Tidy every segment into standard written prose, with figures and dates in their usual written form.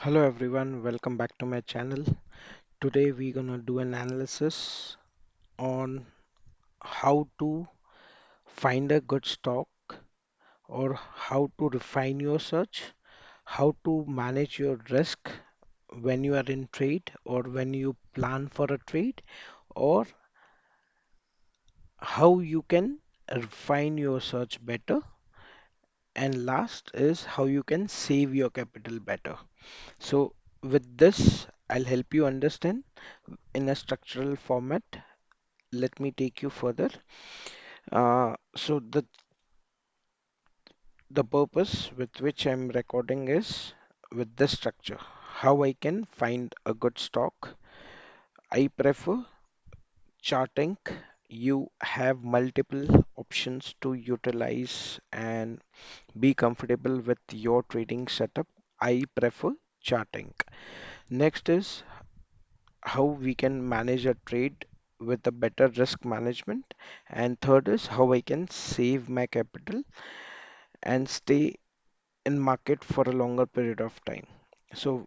Hello everyone, welcome back to my channel. Today we're gonna do an analysis on how to find a good stock or how to refine your search, how to manage your risk when you are in trade or when you plan for a trade, or how you can refine your search better. And last is how you can save your capital better. So with this, I'll help you understand in a structural format. Let me take you further. So the purpose with which I'm recording is with this structure. How I can find a good stock. I prefer charting. You have multiple options to utilize and be comfortable with your trading setup. I prefer charting. Next is how we can manage a trade with a better risk management. And third is how I can save my capital and stay in market for a longer period of time. So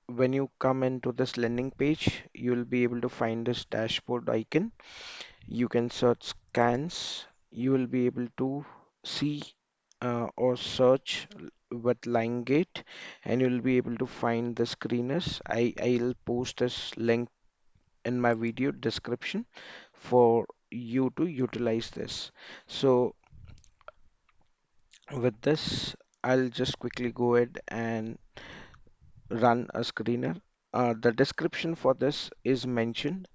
when you come into this landing page, you'll be able to find this dashboard icon. You can search scans. You will be able to see or search with line gate, and you'll be able to find the screeners. I'll post this link in my video description for you to utilize this. So with this, I'll just quickly go ahead and run a screener. The description for this is mentioned.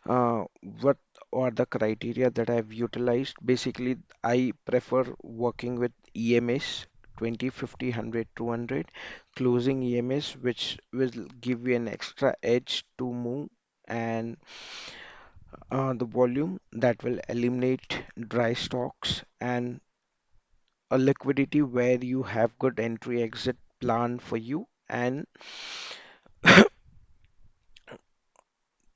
What are the criteria that I've utilized? Basically, I prefer working with EMS 20, 50, 100, 200, closing EMS, which will give you an extra edge to move, and the volume that will eliminate dry stocks, and a liquidity where you have good entry exit plan for you. And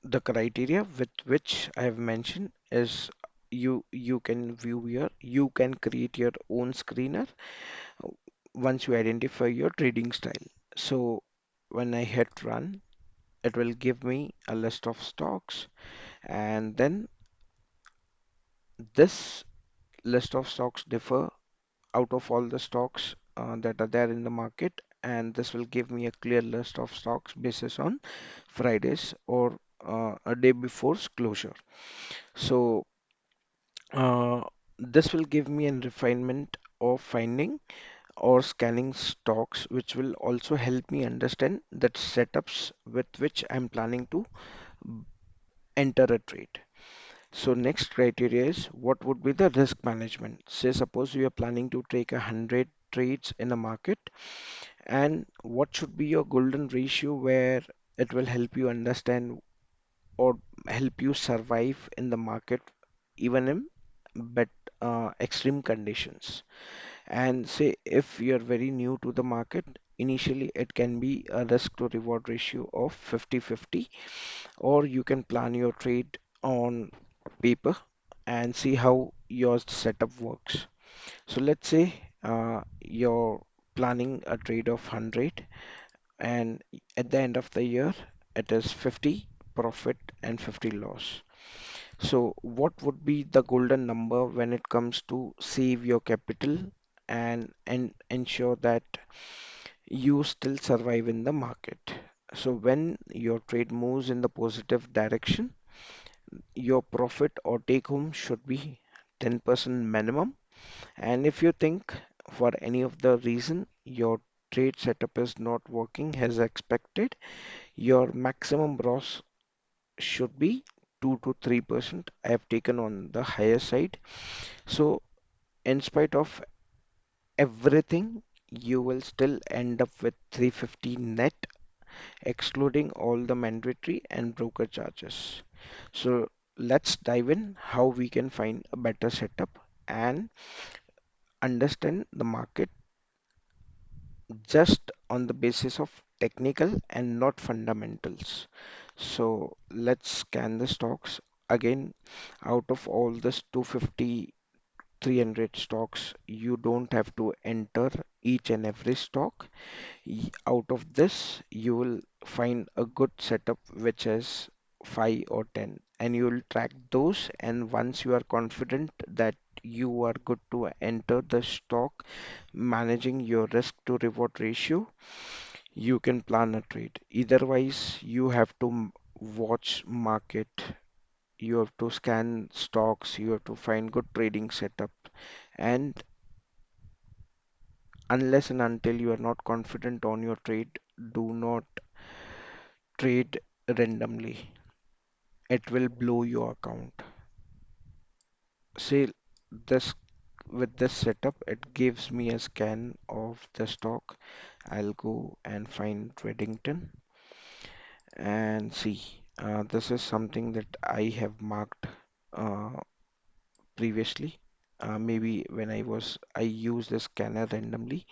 the criteria with which I have mentioned is you can view here, you can create your own screener once you identify your trading style. So when I hit run, it will give me a list of stocks, and then this list of stocks differ out of all the stocks that are there in the market, and this will give me a clear list of stocks basis on Fridays or a day before's closure. So Uh, this will give me a refinement of finding or scanning stocks, which will also help me understand that setups with which I'm planning to enter a trade. So next criteria is what would be the risk management. Say suppose you are planning to take 100 trades in a market, and what should be your golden ratio where it will help you understand or help you survive in the market even in but extreme conditions. And say if you're very new to the market, initially it can be a risk to reward ratio of 50-50, or you can plan your trade on paper and see how your setup works. So let's say you're planning a trade of 100, and at the end of the year it is 50 profit and 50 loss. So what would be the golden number when it comes to save your capital and ensure that you still survive in the market? So when your trade moves in the positive direction, your profit or take home should be 10% minimum. And if you think for any of the reason your trade setup is not working as expected, your maximum loss should be 2 to 3%. I have taken on the higher side. So, in spite of everything, you will still end up with 350 net, excluding all the mandatory and broker charges. So, let's dive in how we can find a better setup and understand the market just on the basis of technical and not fundamentals. So, let's scan the stocks again. Out of all this 250 300 stocks. You don't have to enter each and every stock. Out of this, you will find a good setup which is 5 or 10, and you will track those. And once you are confident that you are good to enter the stock, managing your risk to reward ratio, you can plan a trade. Otherwise, you have to watch market, you have to scan stocks, you have to find good trading setup, and unless and until you are not confident on your trade, do not trade randomly. It will blow your account. Say this with this setup, it gives me a scan of the stock. I'll go and find Reddington and see. This is something that I have marked uh, previously. Maybe when I use the scanner randomly.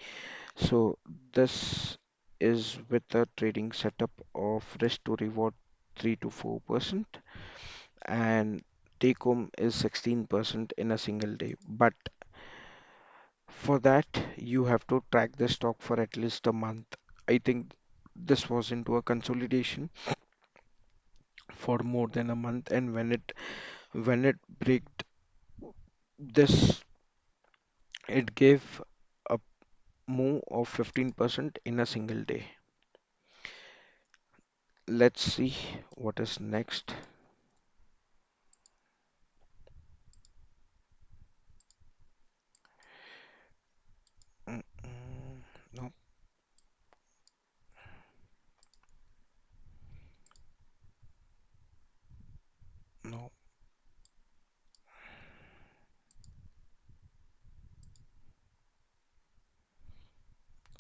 So this is with a trading setup of risk to reward 3 to 4%, and take home is 16% in a single day. But for that, you have to track the stock for at least a month. I think this was into a consolidation for more than a month, and when it breaked this, it gave a move of 15% in a single day. Let's see what is next. Mm, no, no,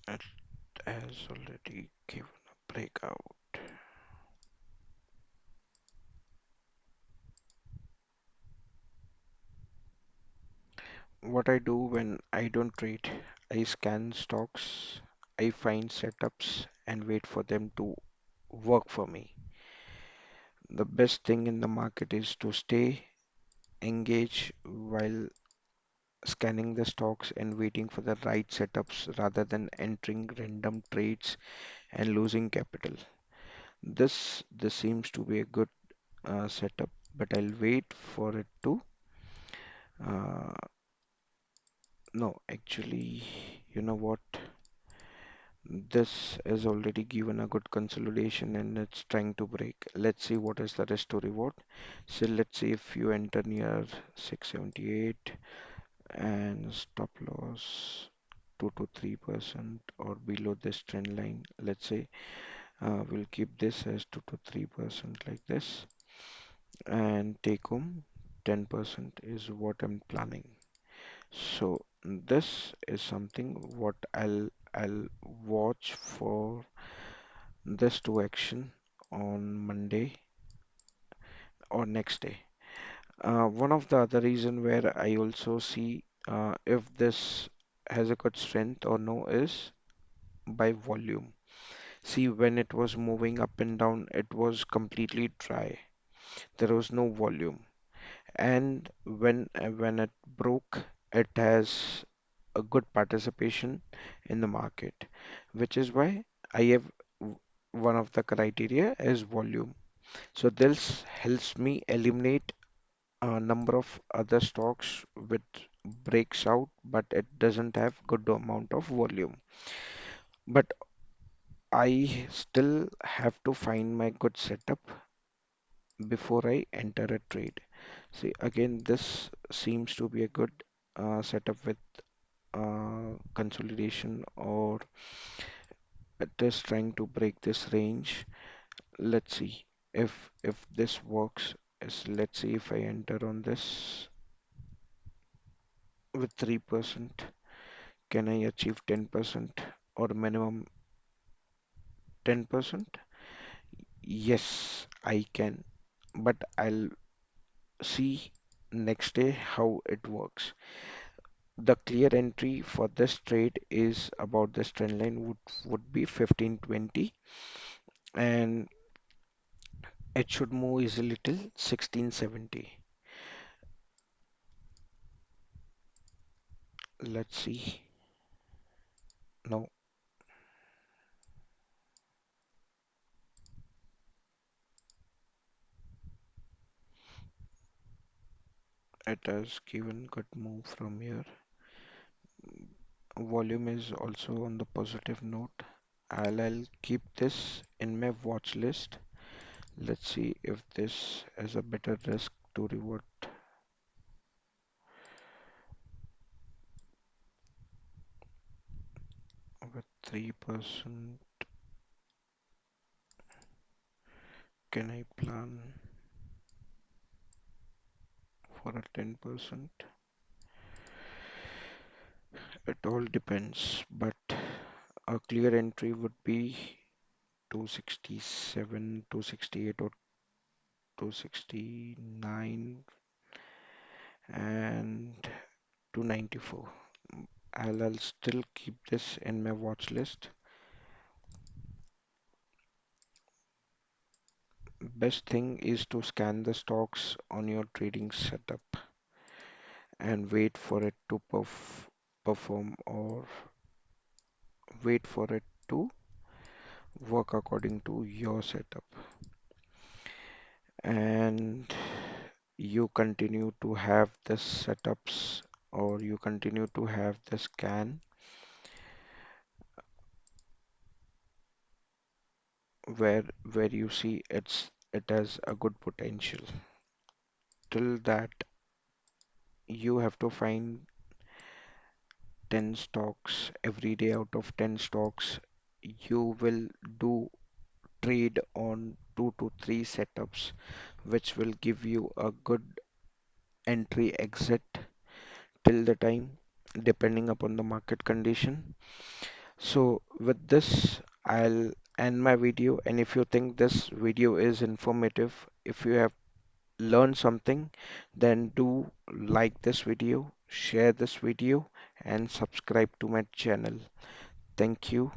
it has already given a breakout. What I do when I don't trade, I scan stocks, I find setups and wait for them to work for me. The best thing in the market is to stay engaged while scanning the stocks and waiting for the right setups rather than entering random trades and losing capital. This seems to be a good setup, but I'll wait for it to. Uh, no, actually, you know what? This is already given a good consolidation and it's trying to break. Let's see what is the rest to reward. So let's see if you enter near 678 and stop loss 2 to 3% or below this trend line. Let's say we'll keep this as 2 to 3% like this, and take home 10% is what I'm planning. So this is something what I'll watch for this to action on Monday or next day. One of the other reason where I also see if this has a good strength or no is by volume. See, when it was moving up and down, it was completely dry. There was no volume. And when it broke, it has a good participation in the market, which is why I have one of the criteria is volume. So this helps me eliminate a number of other stocks which breaks out, but it doesn't have good amount of volume. But I still have to find my good setup before I enter a trade. See, again, this seems to be a good setup with consolidation, or it is trying to break this range. Let's see if this works. Let's see if I enter on this with 3%. Can I achieve 10% or minimum 10%? Yes, I can, but I'll see next day how it works. The clear entry for this trade is about this trend line would be 1520, and it should move easily till 1670. Let's see. No, it has given good move from here. Volume is also on the positive note. I'll keep this in my watch list. Let's see if this is a better risk to reward with 3%. Can I plan for a 10%? It all depends, but a clear entry would be 267, 268 or 269 and 294. I'll still keep this in my watch list. Best thing is to scan the stocks on your trading setup and wait for it to perform or wait for it to work according to your setup. And you continue to have the setups or you continue to have the scan where you see it has a good potential. Till that you have to find 10 stocks every day. Out of 10 stocks you will do trade on 2 to 3 setups, which will give you a good entry exit till the time, depending upon the market condition. So with this, I'll end my video. And if you think this video is informative, if you have learned something, then do like this video, share this video, and subscribe to my channel. Thank you.